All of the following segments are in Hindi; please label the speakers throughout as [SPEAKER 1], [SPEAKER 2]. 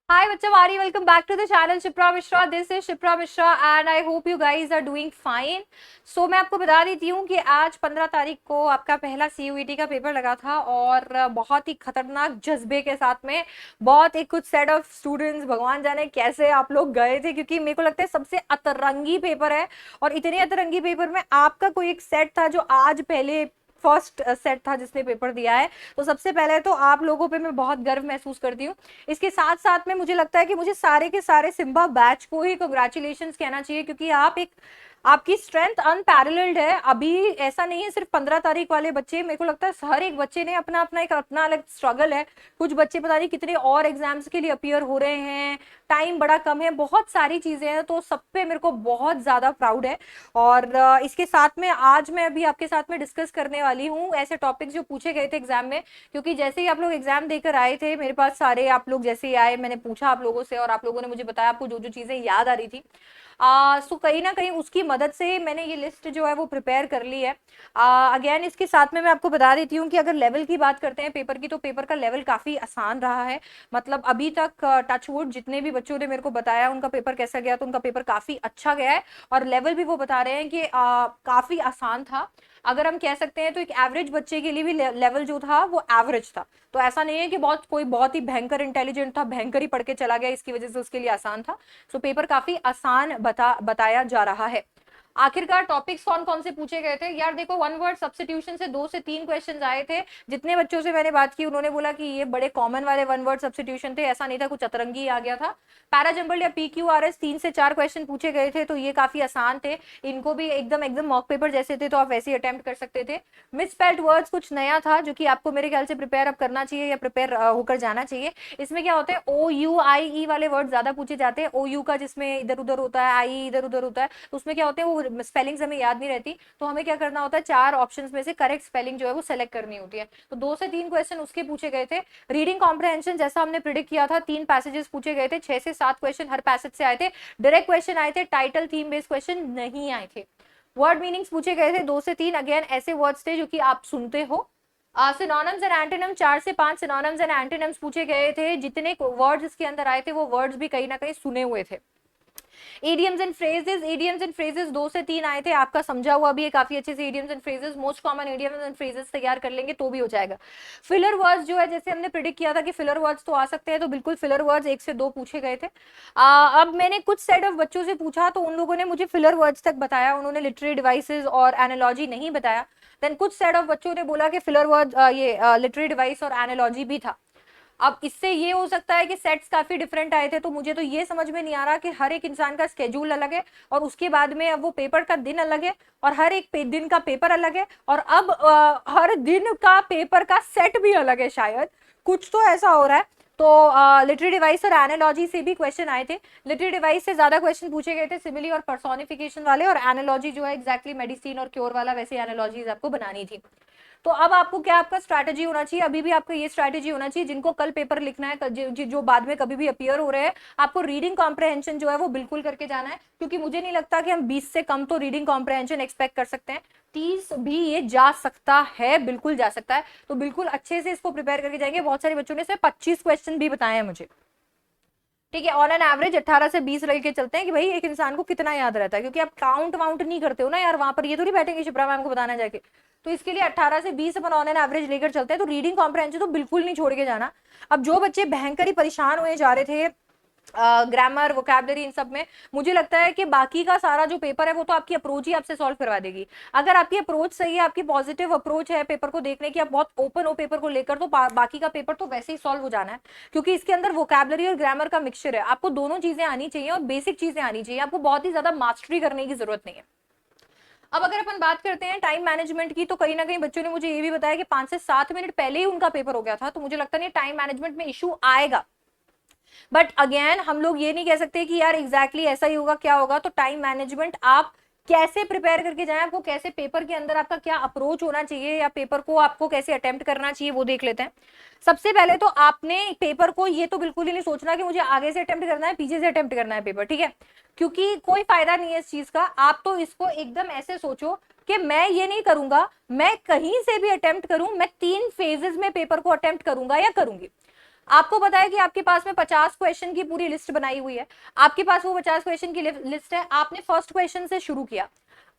[SPEAKER 1] Hi Bachawari, welcome back to the channel Shipra Mishra. This is Shipra Mishra and I hope you guys are doing fine. So मैं आपको बता देती हूँ कि आज 15 तारीख को आपका पहला CUET का पेपर लगा था और बहुत ही खतरनाक जज्बे के साथ में बहुत ही कुछ सेट ऑफ स्टूडेंट्स, भगवान जाने कैसे आप लोग गए थे, क्योंकि मेरे को लगता है सबसे अतरंगी पेपर है। और इतने अतरंगी पेपर में आपका कोई एक सेट था जो आज पहले फर्स्ट सेट था जिसने पेपर दिया है। तो सबसे पहले तो आप लोगों पे मैं बहुत गर्व महसूस करती हूँ। इसके साथ साथ में मुझे लगता है कि मुझे सारे के सारे सिम्बा बैच को ही कंग्रेचुलेशन कहना चाहिए, क्योंकि आप एक आपकी स्ट्रेंथ अनपैरेलल्ड है। अभी ऐसा नहीं है सिर्फ 15 तारीख वाले बच्चे, मेरे को लगता है हर एक बच्चे ने अपना अपना एक अपना अलग स्ट्रगल है। कुछ बच्चे पता नहीं कितने और एग्जाम्स के लिए अपियर हो रहे हैं, टाइम बड़ा कम है, बहुत सारी चीजें हैं, तो सब पे मेरे को बहुत ज्यादा प्राउड है। और इसके साथ में आज मैं अभी आपके साथ में डिस्कस करने वाली हूँ ऐसे टॉपिक्स जो पूछे गए थे एग्जाम में। क्योंकि जैसे ही आप लोग एग्जाम देकर आए थे मेरे पास, सारे आप लोग जैसे ही आए, मैंने पूछा आप लोगों से और आप लोगों ने मुझे बताया आपको जो जो चीजें याद आ रही थी। सो कहीं ना कहीं उसकी मदद से मैंने ये लिस्ट जो है वो प्रिपेयर कर ली है। अगेन इसके साथ में मैं आपको बता देती हूँ कि अगर लेवल की बात करते हैं पेपर की, तो पेपर का लेवल काफी आसान रहा है। मतलब अभी तक टचवुड जितने भी बच्चों ने मेरे को बताया उनका पेपर कैसा गया, तो उनका पेपर काफी अच्छा गया है। और लेवल भी वो बता रहे हैं कि काफी आसान था। अगर हम कह सकते हैं तो एक एवरेज बच्चे के लिए भी लेवल जो था वो एवरेज था। तो ऐसा नहीं है कि कोई बहुत ही भयंकर इंटेलिजेंट था, भयंकर ही पढ़ के चला गया इसकी वजह से उसके लिए आसान था। सो पेपर काफी आसान बताया जा रहा है। आखिरकार टॉपिक्स कौन कौन से पूछे गए थे यार, देखो वन वर्ड सब्स्टिट्यूशन से 2 से 3 क्वेश्चंस आए थे। जितने बच्चों से मैंने बात की उन्होंने बोला कि ये बड़े कॉमन वाले वन वर्ड सब्स्टिट्यूशन थे, ऐसा नहीं था कुछ अतरंगी आ गया था। पैराजंबल या PQRS 3 से 4 क्वेश्चन पूछे गए थे, तो ये काफी आसान थे। इनको भी एकदम एकदम मॉक पेपर जैसे थे, तो आप वैसे ही अटेम्प्ट कर सकते थे। मिसस्पेल्ड वर्ड्स कुछ नया था जो कि आपको मेरे ख्याल से प्रिपेयर अब करना चाहिए या प्रिपेयर होकर जाना चाहिए। इसमें क्या होता है, OUIE वाले वर्ड ज्यादा पूछे जाते हैं। OU का जिसमें इधर उधर होता है, IE इधर उधर होता है, तो उसमें क्या होते हैं वो स्पेलिंग्स हमें याद नहीं रहती। तो हमें क्या करना होता है, 4 ऑप्शंस में से करेक्ट स्पेलिंग जो है वो सेलेक्ट करनी होती है। तो 2 से 3 क्वेश्चन उसके पूछे गए थे। रीडिंग कॉम्प्रहेंशन जैसा हमने प्रिडिक्ट किया था, 3 पैसेजेस पूछे गए थे, 6 से 7 क्वेश्चन हर पैसेज से आए थे। डायरेक्ट क्वेश्चन आए थे, टाइटल थीम बेस्ड क्वेश्चन नहीं आए थे। वर्ड मीनिंग्स पूछे गए थे 2 से 3, अगेन ऐसे वर्ड्स थे जो कि आप सुनते हो। सिनोनिम्स एंड एंटोनिम 4 से 5 सिनोनिम्स एंड एंटोनिम्स पूछे गए थे। जितने वर्ड्स इसके अंदर आए थे वो वर्ड्स भी कहीं ना कहीं सुने हुए थे। इडियम्स एंड फ्रेजेस 2 से 3 आए थे, आपका समझा हुआ भी है काफी अच्छे से। Idioms and phrases, most common idioms and phrases तैयार कर लेंगे तो भी हो जाएगा। फिलर वर्ड्स जो है, जैसे हमने प्रिडिक्ट किया था कि फिलर वर्ड्स तो आ सकते हैं, तो बिल्कुल फिलर वर्ड्स 1 से 2 पूछे गए थे। अब मैंने कुछ सेट ऑफ बच्चों से पूछा तो उन लोगों ने मुझे फिलर वर्ड्स तक बताया, उन्होंने लिटरेरी डिवाइसेस और एनालॉजी नहीं बताया। देन कुछ सेट ऑफ बच्चों ने बोला कि फिलर वर्ड ये लिटरेरी डिवाइस और एनालॉजी भी था। अब इससे ये हो सकता है कि सेट्स काफी डिफरेंट आए थे, तो मुझे तो ये समझ में नहीं आ रहा कि हर एक इंसान का स्केड्यूल अलग है और उसके बाद में अब वो पेपर का दिन अलग है और हर एक दिन का पेपर अलग है और अब हर दिन का पेपर का सेट भी अलग है, शायद कुछ तो ऐसा हो रहा है। तो लिटरेरी डिवाइस और एनालॉजी से भी क्वेश्चन आए थे। लिटरेरी डिवाइस से ज्यादा क्वेश्चन पूछे गए थे, सिमिली और पर्सोनिफिकेशन वाले, और एनालॉजी जो है एग्जैक्टली मेडिसिन और क्योर वाला, वैसे एनालॉजीज आपको बनानी थी। तो अब आपको क्या, आपका स्ट्रैटेजी होना चाहिए, अभी भी आपका ये स्ट्रैटेजी होना चाहिए, जिनको कल पेपर लिखना है, जो बाद में कभी भी अपीयर हो रहे हैं, आपको रीडिंग कॉम्प्रहेंशन जो है वो बिल्कुल करके जाना है। क्योंकि मुझे नहीं लगता कि हम 20 से कम तो रीडिंग कॉम्प्रहेंशन एक्सपेक्ट कर सकते हैं। 30 भी ये जा सकता है, बिल्कुल जा सकता है। तो बिल्कुल अच्छे से इसको प्रिपेयर करके जाएंगे। बहुत सारे बच्चों ने सिर्फ 25 क्वेश्चन भी बताए हैं मुझे, ठीक है। ऑन एन एवरेज 18 से 20 लेके चलते हैं कि भाई एक इंसान को कितना याद रहता है, क्योंकि आप काउंट वाउंट नहीं करते हो ना यार, वहां पर ये थोड़ी बैठेंगे शिप्रा मैम को बताना जाके। तो इसके लिए 18 से 20 अपन ऑन एन एवरेज लेकर चलते हैं। तो रीडिंग कॉम्प्रहेंशन तो बिल्कुल नहीं छोड़ के जाना। अब जो बच्चे भयंकर ही परेशान हुए जा रहे थे ग्रामर, वोकैबलरी, इन सब में, मुझे लगता है कि बाकी का सारा जो पेपर है वो तो आपकी अप्रोच ही आपसे सॉल्व करवा देगी। अगर आपकी अप्रोच सही है, आपकी पॉजिटिव अप्रोच है पेपर को देखने की, आप बहुत ओपन हो पेपर को लेकर, तो बाकी का पेपर तो वैसे ही सॉल्व हो जाना है। क्योंकि इसके अंदर वोकैबलरी और ग्रामर का मिक्सचर है, आपको दोनों चीजें आनी चाहिए और बेसिक चीजें आनी चाहिए, आपको बहुत ही ज्यादा मास्टरी करने की जरूरत नहीं है। अब अगर अपन बात करते हैं टाइम मैनेजमेंट की, तो कहीं ना कहीं बच्चों ने मुझे ये भी बताया कि 5 से 7 मिनट पहले ही उनका पेपर हो गया था। तो मुझे लगता नहीं टाइम मैनेजमेंट में इशू आएगा। बट अगेन हम लोग ये नहीं कह सकते कि यार एग्जैक्टली ऐसा ही होगा, क्या होगा। तो टाइम मैनेजमेंट आप कैसे प्रिपेयर करके जाएं, आपको कैसे पेपर के अंदर आपका क्या अप्रोच होना चाहिए, या पेपर को आपको कैसे अटेम्प्ट करना चाहिए, वो देख लेते हैं। सबसे पहले तो आपने पेपर को ये तो बिल्कुल ही नहीं सोचना कि मुझे आगे से अटेम्प्ट करना है, पीछे से अटेम्प्ट करना है पेपर, ठीक है। क्योंकि कोई फायदा नहीं है इस चीज का। आप तो इसको एकदम ऐसे सोचो कि मैं ये नहीं करूंगा, मैं कहीं से भी अटेम्प्ट करूं, मैं 3 फेजेस में पेपर को अटेम्प्ट करूंगा या करूंगी। आपको पता है कि आपके पास में 50 क्वेश्चन की पूरी लिस्ट बनाई हुई है, आपके पास वो 50 क्वेश्चन की लिस्ट है, आपने फर्स्ट क्वेश्चन से शुरू किया,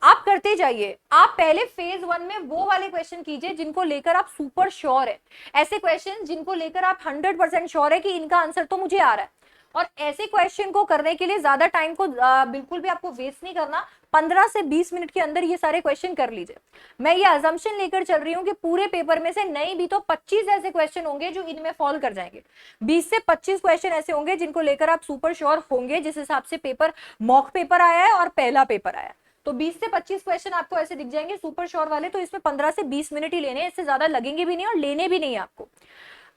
[SPEAKER 1] आप करते जाइए। आप पहले फेज 1 में वो वाले क्वेश्चन कीजिए जिनको लेकर आप सुपर श्योर है, ऐसे क्वेश्चन जिनको लेकर आप 100% श्योर है कि इनका आंसर तो मुझे आ रहा है। और ऐसे क्वेश्चन को करने के लिए ज्यादा टाइम को बिल्कुल भी आपको वेस्ट नहीं करना, 15 से 20 मिनट के अंदर ये सारे क्वेश्चन कर लीजिए। मैं ये अजम्पशन लेकर चल रही हूँ कि पूरे पेपर में से नहीं भी तो 25 ऐसे क्वेश्चन होंगे जो इनमें फॉल कर जाएंगे, 20 से 25 क्वेश्चन ऐसे होंगे जिनको लेकर आप सुपर श्योर होंगे, जिस हिसाब से पेपर मॉक पेपर आया है और पहला पेपर आया है। तो 20 से 25 क्वेश्चन आपको ऐसे दिख जाएंगे सुपर श्योर वाले, तो इसमें 15 से 20 मिनट ही लेने हैं, इससे ज्यादा लगेंगे भी नहीं और लेने भी नहीं है आपको।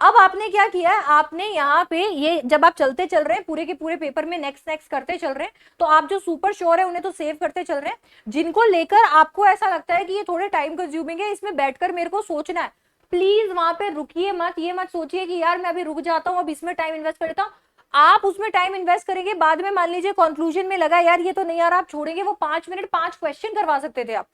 [SPEAKER 1] अब आपने क्या किया है, आपने यहाँ पे ये जब आप चलते चल रहे हैं पूरे के पूरे पेपर में नेक्स्ट नेक्स्ट करते चल रहे हैं, तो आप जो सुपर श्योर है उन्हें तो सेव करते चल रहे हैं। जिनको लेकर आपको ऐसा लगता है कि ये थोड़े टाइम कंज्यूमिंग है, इसमें बैठकर मेरे को सोचना है, प्लीज वहां पे रुकिए मत, ये मत सोचिए कि यार मैं अभी रुक जाता हूँ, अब इसमें टाइम इन्वेस्ट करता हूँ। आप उसमें टाइम इन्वेस्ट करेंगे, बाद में मान लीजिए कंक्लूजन में लगा यार ये तो नहीं आ रहा, आप छोड़ेंगे, वो 5 मिनट 5 क्वेश्चन करवा सकते थे आप।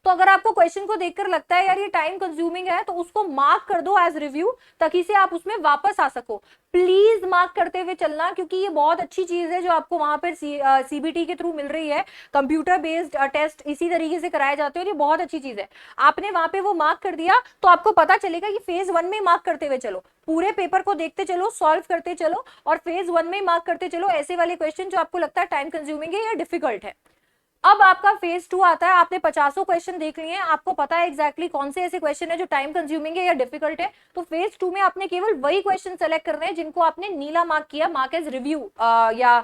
[SPEAKER 1] तो अगर आपको क्वेश्चन को देखकर लगता है यार ये टाइम कंज्यूमिंग है, तो उसको मार्क कर दो एज रिव्यू, ताकि से आप उसमें वापस आ सको। प्लीज मार्क करते हुए चलना, क्योंकि ये बहुत अच्छी चीज है जो आपको वहां पर सीबीटी के थ्रू मिल रही है। कंप्यूटर बेस्ड टेस्ट इसी तरीके से कराए जाते हैं और ये बहुत अच्छी चीज है। आपने वहां पे वो मार्क कर दिया तो आपको पता चलेगा कि फेज 1 में मार्क करते हुए चलो, पूरे पेपर को देखते चलो, सॉल्व करते चलो और फेज 1 में मार्क करते चलो ऐसे वाले क्वेश्चन जो आपको लगता है टाइम कंज्यूमिंग है या डिफिकल्ट है। अब आपका फेज 2 आता है, आपने 50 क्वेश्चन देख लिए हैं, आपको पता है एग्जैक्टली कौन से ऐसे क्वेश्चन है जो टाइम कंज्यूमिंग है या डिफिकल्ट है। तो फेज 2 में आपने केवल वही क्वेश्चन सेलेक्ट करने हैं जिनको आपने नीला मार्क किया, मार्क एज रिव्यू या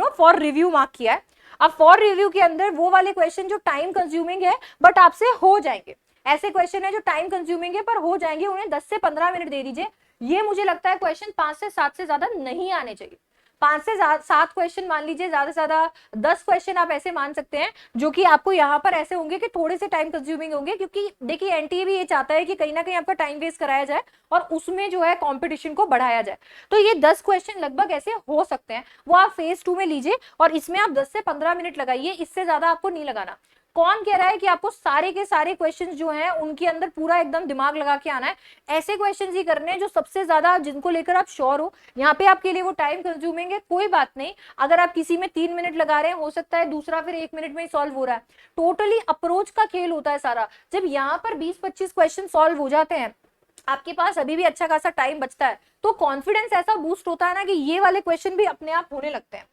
[SPEAKER 1] फॉर रिव्यू मार्क किया है। अब फॉर रिव्यू के अंदर वो वाले क्वेश्चन जो टाइम कंज्यूमिंग है बट आपसे हो जाएंगे, ऐसे क्वेश्चन है जो टाइम कंज्यूमिंग है पर हो जाएंगे, उन्हें 10 से 15 मिनट दे दीजिए। ये मुझे लगता है क्वेश्चन 5 से 7 से ज्यादा नहीं आने चाहिए। 5 से 7 क्वेश्चन मान लीजिए, ज्यादा से ज्यादा 10 क्वेश्चन आप ऐसे मान सकते हैं जो कि आपको यहाँ पर ऐसे होंगे कि थोड़े से टाइम कंज्यूमिंग होंगे, क्योंकि देखिए एनटीए भी ये चाहता है कि कहीं ना कहीं आपका टाइम वेस्ट कराया जाए और उसमें जो है कंपटीशन को बढ़ाया जाए। तो ये 10 क्वेश्चन लगभग ऐसे हो सकते हैं, वो आप फेज 2 में लीजिए और इसमें आप 10 से 15 मिनट लगाइए, इससे ज्यादा आपको नहीं लगाना। कौन कह रहा है कि आपको सारे के सारे क्वेश्चंस जो हैं उनके अंदर पूरा एकदम दिमाग लगा के आना है? ऐसे क्वेश्चंस ही करने हैं जो सबसे ज्यादा जिनको लेकर आप श्योर हो। यहाँ पे आपके लिए वो टाइम कंज्यूमिंग है, कोई बात नहीं, अगर आप किसी में 3 मिनट लगा रहे हैं हो सकता है दूसरा फिर 1 मिनट में ही सॉल्व हो रहा है। टोटली अप्रोच का खेल होता है सारा। जब यहाँ पर 20-25 क्वेश्चन सॉल्व हो जाते हैं, आपके पास अभी भी अच्छा खासा टाइम बचता है, तो कॉन्फिडेंस ऐसा बूस्ट होता है ना कि ये वाले क्वेश्चन भी अपने आप होने लगते हैं।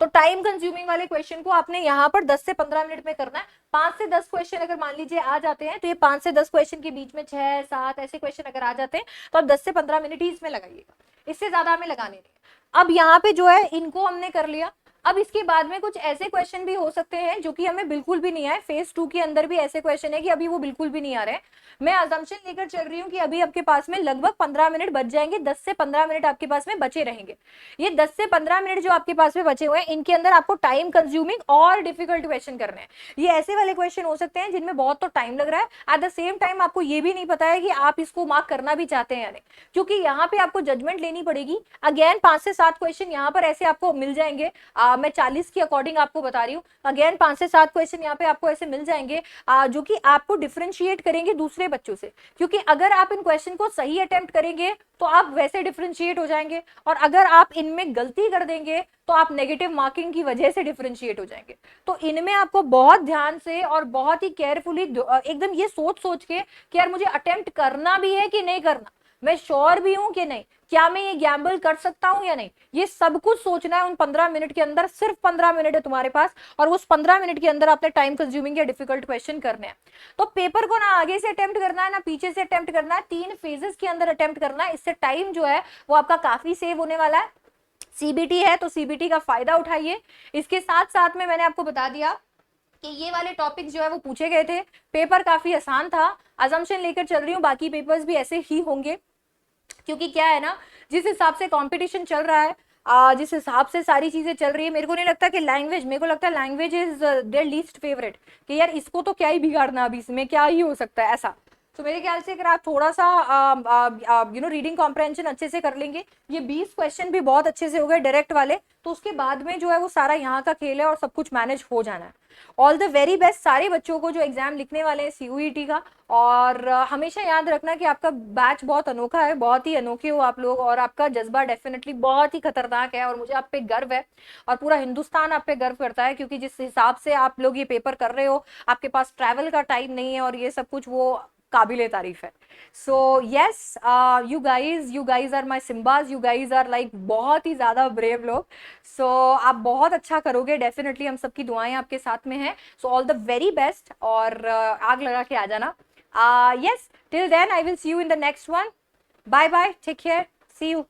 [SPEAKER 1] तो टाइम कंज्यूमिंग वाले क्वेश्चन को आपने यहाँ पर 10 से 15 मिनट में करना है। 5 से 10 क्वेश्चन अगर मान लीजिए आ जाते हैं, तो ये 5 से 10 क्वेश्चन के बीच में 6-7 ऐसे क्वेश्चन अगर आ जाते हैं तो आप 10 से 15 मिनट ही इसमें लगाइएगा, इससे ज्यादा हमें लगाने नहीं। अब यहाँ पे जो है इनको हमने कर लिया। अब इसके बाद में कुछ ऐसे क्वेश्चन भी हो सकते हैं जो कि हमें बिल्कुल भी नहीं आए। फेज 2 के अंदर भी ऐसे क्वेश्चन है कि अभी वो बिल्कुल भी नहीं आ रहे हैं। मैं अजम्पशन लेकर चल रही हूँ कि अभी आपके पास में लगभग 15 मिनट बच जाएंगे, 10 से 15 मिनट आपके पास में बचे रहेंगे। ये 10 से 15 मिनट जो आपके पास में बचे हुए हैं, इनके अंदर आपको टाइम कंज्यूमिंग और डिफिकल्ट क्वेश्चन करने हैं। ये ऐसे वाले क्वेश्चन हो सकते हैं जिनमें बहुत तो टाइम लग रहा है, एट द सेम टाइम आपको ये भी नहीं पता है कि आप इसको मार्क करना भी चाहते हैं या नहीं, क्योंकि यहाँ पे आपको जजमेंट लेनी पड़ेगी। अगेन 5 से 7 क्वेश्चन यहाँ पर ऐसे आपको मिल जाएंगे। मैं 40 की अकॉर्डिंग आपको बता रही हूँ। अगेन 5 से 7 क्वेश्चन यहाँ पे आपको ऐसे मिल जाएंगे जो कि आपको डिफरेंशिएट करेंगे दूसरे बच्चों से, क्योंकि अगर आप इन क्वेश्चन को सही अटेम्प्ट करेंगे तो आप वैसे डिफरेंशिएट हो जाएंगे, और अगर आप इनमें गलती कर देंगे तो आप नेगेटिव मार्किंग की वजह से डिफरेंशिएट हो जाएंगे। तो इनमें आपको बहुत ध्यान से और बहुत ही केयरफुली एकदम ये सोच सोच के कि यार मुझे अटेम्प्ट करना भी है कि नहीं करना, मैं श्योर भी हूं कि नहीं, क्या मैं ये गैम्बल कर सकता हूं या नहीं, ये सब कुछ सोचना है उन 15 मिनट के अंदर। सिर्फ 15 मिनट है तुम्हारे पास, और उस 15 मिनट के अंदर आपने टाइम कंज्यूमिंग या डिफिकल्ट क्वेश्चन करने हैं। तो पेपर को ना आगे से अटेम्प्ट करना है ना पीछे से अटेम्प्ट करना है, 3 फेजेस के अंदर अटेम्प्ट करना है। इससे टाइम जो है वो आपका काफी सेव होने वाला है। सीबीटी है तो सीबीटी का फायदा उठाइए। इसके साथ साथ में मैंने आपको बता दिया कि ये वाले टॉपिक जो है वो पूछे गए थे, पेपर काफी आसान था। अजम्पशन लेकर चल रही हूँ बाकी पेपर्स भी ऐसे ही होंगे, क्योंकि क्या है ना, जिस हिसाब से कंपटीशन चल रहा है, जिस हिसाब से सारी चीजें चल रही है, मेरे को नहीं लगता कि लैंग्वेज, मेरे को लगता है language is their least favourite, कि यार इसको तो क्या ही बिगाड़ना, अभी इसमें क्या ही हो सकता है ऐसा। तो मेरे ख्याल से अगर आप थोड़ा सा रीडिंग कॉम्प्रहेंशन अच्छे से कर लेंगे, ये 20 क्वेश्चन भी बहुत अच्छे से हो गए डायरेक्ट वाले, तो उसके बाद में जो है वो सारा यहाँ का खेल है और सब कुछ मैनेज हो जाना है। ऑल द वेरी बेस्ट सारे बच्चों को जो एग्जाम लिखने वाले हैं सीयूईटी का। और हमेशा याद रखना कि आपका बैच बहुत अनोखा है, बहुत ही अनोखे हो आप लोग, और आपका जज्बा डेफिनेटली बहुत ही खतरनाक है, और मुझे आप पे गर्व है और पूरा हिंदुस्तान आप पे गर्व करता है, क्योंकि जिस हिसाब से आप लोग ये पेपर कर रहे हो, आपके पास ट्रैवल का टाइम नहीं है और ये सब कुछ, वो काबिले तारीफ है। So yes, you guys are my Simbas, you guys are like बहुत ही ज्यादा ब्रेव लोग। सो आप बहुत अच्छा करोगे डेफिनेटली, हम सबकी दुआएं आपके साथ में हैं। So all the very best, और आग लगा के आ जाना। yes, till then I will see you in the next one. Bye bye, take care, see you.